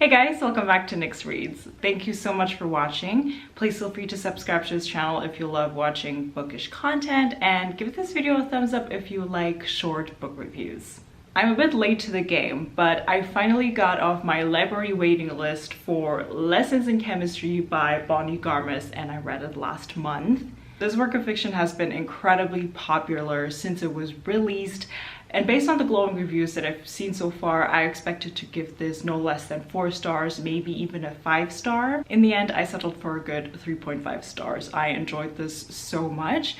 Hey guys, welcome back to Nyx Reads. Thank you so much for watching. Please feel free to subscribe to this channel if you love watching bookish content, and give this video a thumbs up if you like short book reviews. I'm a bit late to the game, but I finally got off my library waiting list for Lessons in Chemistry by Brie Larson, and I read it last month. This work of fiction has been incredibly popular since it was released, and based on the glowing reviews that I've seen so far, I expected to give this no less than 4 stars, maybe even a 5-star. In the end, I settled for a good 3.5 stars. I enjoyed this so much,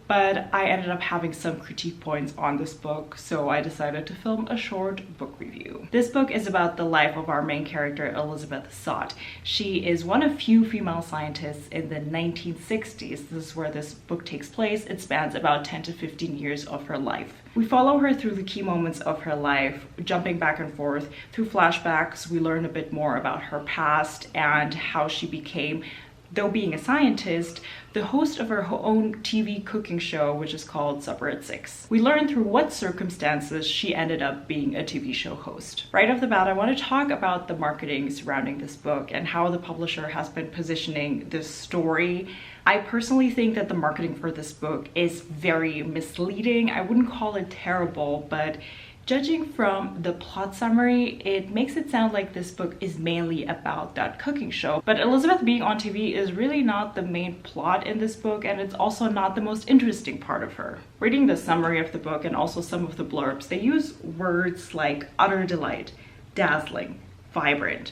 but I ended up having some critique points on this book, so I decided to film a short book review. This book is about the life of our main character, Elizabeth Zott. She is one of few female scientists in the 1960s. This is where this book takes place. It spans about 10 to 15 years of her life. We follow her through the key moments of her life, jumping back and forth. Through flashbacks, we learn a bit more about her past and how she became, though being a scientist, the host of her own TV cooking show, which is called Supper at 6. We learn through what circumstances she ended up being a TV show host. Right off the bat, I want to talk about the marketing surrounding this book and how the publisher has been positioning this story. I personally think that the marketing for this book is very misleading. I wouldn't call it terrible, but judging from the plot summary, it makes it sound like this book is mainly about that cooking show. But Elizabeth being on TV is really not the main plot in this book, and it's also not the most interesting part of her. Reading the summary of the book and also some of the blurbs, they use words like utter delight, dazzling, vibrant.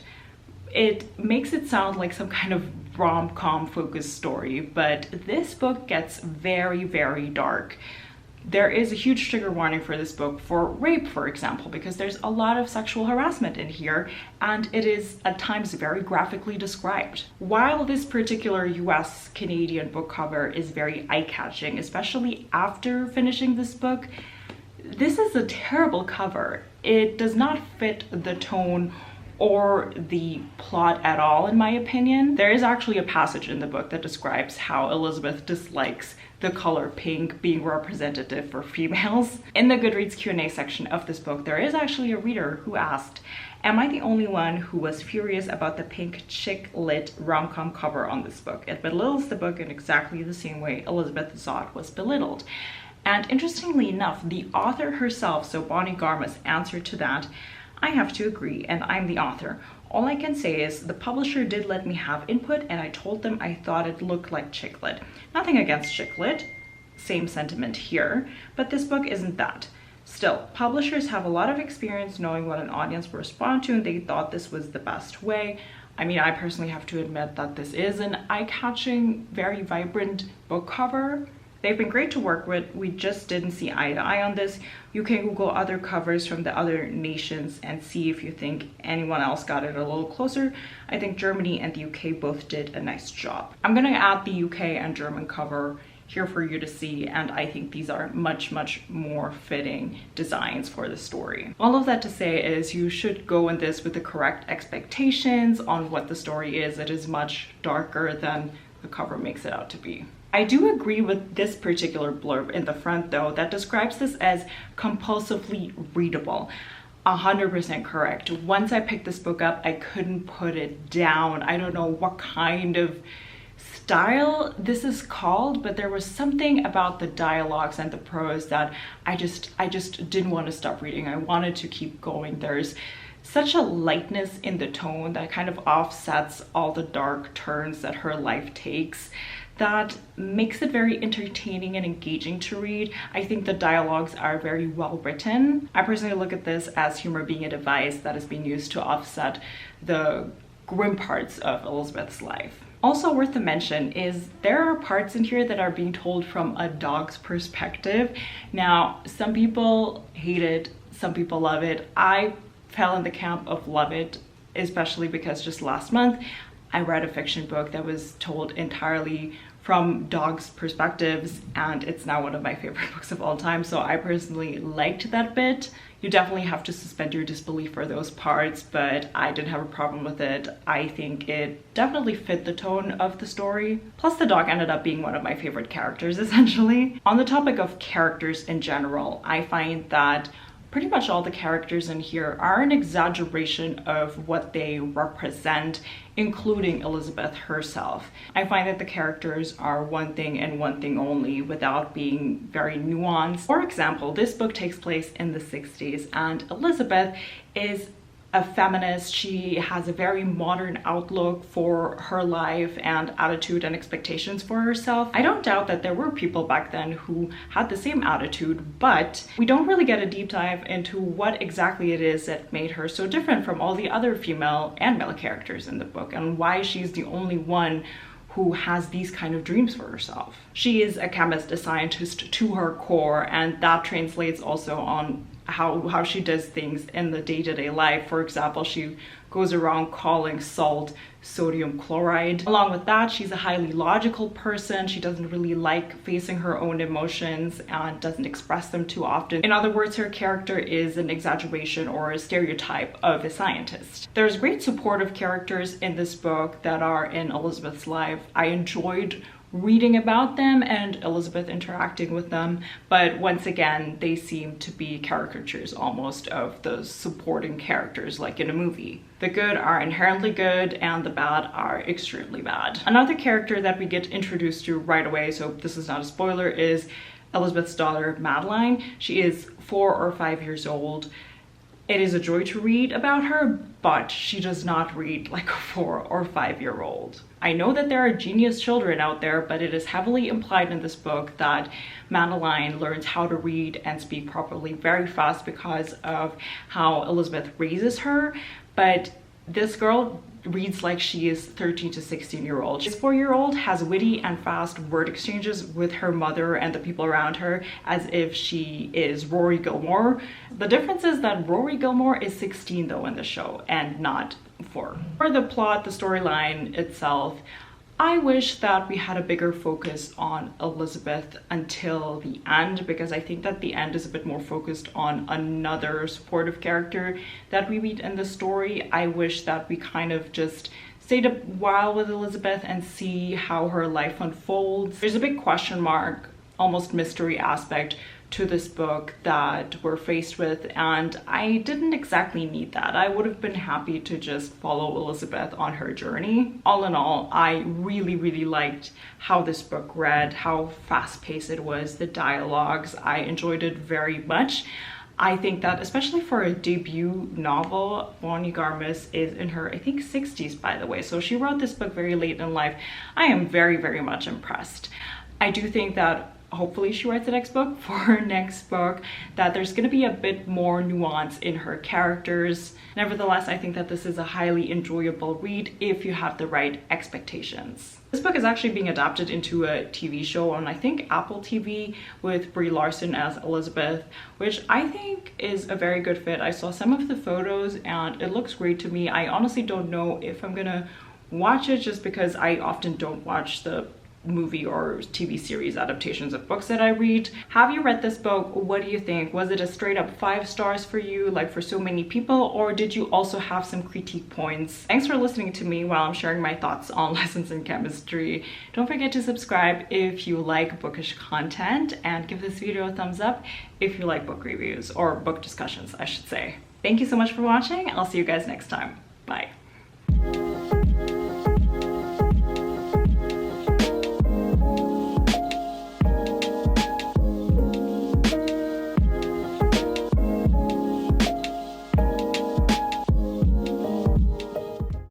It makes it sound like some kind of rom-com focused story, but this book gets very, very dark. There is a huge trigger warning for this book for rape, for example, because there's a lot of sexual harassment in here, and it is at times very graphically described. While this particular US-Canadian book cover is very eye-catching, especially after finishing this book, this is a terrible cover. It does not fit the tone or the plot at all, in my opinion. There is actually a passage in the book that describes how Elizabeth dislikes the color pink being representative for females. In the Goodreads Q&A section of this book, there is actually a reader who asked, am I the only one who was furious about the pink chick lit rom-com cover on this book? It belittles the book in exactly the same way Elizabeth Zott was belittled. And interestingly enough, the author herself, so Brie Garmus, answered to that, I have to agree, and I'm the author. All I can say is the publisher did let me have input, and I told them I thought it looked like chick lit. Nothing against chick lit, same sentiment here, but this book isn't that. Still, publishers have a lot of experience knowing what an audience will respond to, and they thought this was the best way. I mean, I personally have to admit that this is an eye-catching, very vibrant book cover. They've been great to work with. We just didn't see eye to eye on this. You can Google other covers from the other nations and see if you think anyone else got it a little closer. I think Germany and the UK both did a nice job. I'm gonna add the UK and German cover here for you to see, and I think these are much, much more fitting designs for the story. All of that to say is you should go in this with the correct expectations on what the story is. It is much darker than the cover makes it out to be. I do agree with this particular blurb in the front though that describes this as compulsively readable. 100% correct. Once I picked this book up, I couldn't put it down. I don't know what kind of style this is called, but there was something about the dialogues and the prose that I just didn't want to stop reading. I wanted to keep going. There's such a lightness in the tone that kind of offsets all the dark turns that her life takes, that makes it very entertaining and engaging to read. I think the dialogues are very well written. I personally look at this as humor being a device that is being used to offset the grim parts of Elizabeth's life. Also worth a mention is there are parts in here that are being told from a dog's perspective. Now, some people hate it, some people love it. I fell in the camp of love it, especially because just last month I read a fiction book that was told entirely from dogs' perspectives, and it's now one of my favorite books of all time, so I personally liked that bit. You definitely have to suspend your disbelief for those parts, but I didn't have a problem with it. I think it definitely fit the tone of the story. Plus the dog ended up being one of my favorite characters, essentially. On the topic of characters in general, I find that pretty much all the characters in here are an exaggeration of what they represent, including Elizabeth herself. I find that the characters are one thing and one thing only without being very nuanced. For example, this book takes place in the 60s and Elizabeth is a feminist. She has a very modern outlook for her life and attitude and expectations for herself. I don't doubt that there were people back then who had the same attitude, but we don't really get a deep dive into what exactly it is that made her so different from all the other female and male characters in the book, and why she's the only one who has these kind of dreams for herself. She is a chemist, a scientist to her core, and that translates also on how she does things in the day-to-day life. For example, she goes around calling salt sodium chloride. Along with that, she's a highly logical person. She doesn't really like facing her own emotions and doesn't express them too often. In other words, her character is an exaggeration or a stereotype of a scientist. There's great supportive characters in this book that are in Elizabeth's life. I enjoyed reading about them and Elizabeth interacting with them, but once again, they seem to be caricatures almost of the supporting characters like in a movie. The good are inherently good and the bad are extremely bad. Another character that we get introduced to right away, so this is not a spoiler, is Elizabeth's daughter Madeline. She is 4 or 5 years old. It is a joy to read about her, but she does not read like a 4 or 5-year-old. I know that there are genius children out there, but it is heavily implied in this book that Madeline learns how to read and speak properly very fast because of how Elizabeth raises her. But this girl reads like she is 13 to 16-year-old. This 4-year-old has witty and fast word exchanges with her mother and the people around her as if she is Rory Gilmore. The difference is that Rory Gilmore is 16 though in the show and not 4. For the plot, the storyline itself, I wish that we had a bigger focus on Elizabeth until the end, because I think that the end is a bit more focused on another supportive character that we meet in the story. I wish that we kind of just stayed a while with Elizabeth and see how her life unfolds. There's a big question mark, almost mystery aspect to this book that we're faced with, and I didn't exactly need that. I would have been happy to just follow Elizabeth on her journey. All in all, I really liked how this book read, how fast-paced it was, the dialogues. I enjoyed it very much. I think that especially for a debut novel, Bonnie Garmus is in her, I think, 60s, by the way, so she wrote this book very late in life. I am very much impressed. I do think that hopefully she writes the next book, for her next book, that there's going to be a bit more nuance in her characters. Nevertheless, I think that this is a highly enjoyable read if you have the right expectations. This book is actually being adapted into a TV show on, I think, Apple TV with Brie Larson as Elizabeth, which I think is a very good fit. I saw some of the photos and it looks great to me. I honestly don't know if I'm gonna watch it just because I often don't watch the movie or TV series adaptations of books that I read. Have you read this book? What do you think? Was it a straight up 5 stars for you, like for so many people, or did you also have some critique points? Thanks for listening to me while I'm sharing my thoughts on lessons in chemistry. Don't forget to subscribe if you like bookish content, and give this video a thumbs up if you like book reviews, or book discussions, I should say. Thank you so much for watching. I'll see you guys next time. Bye.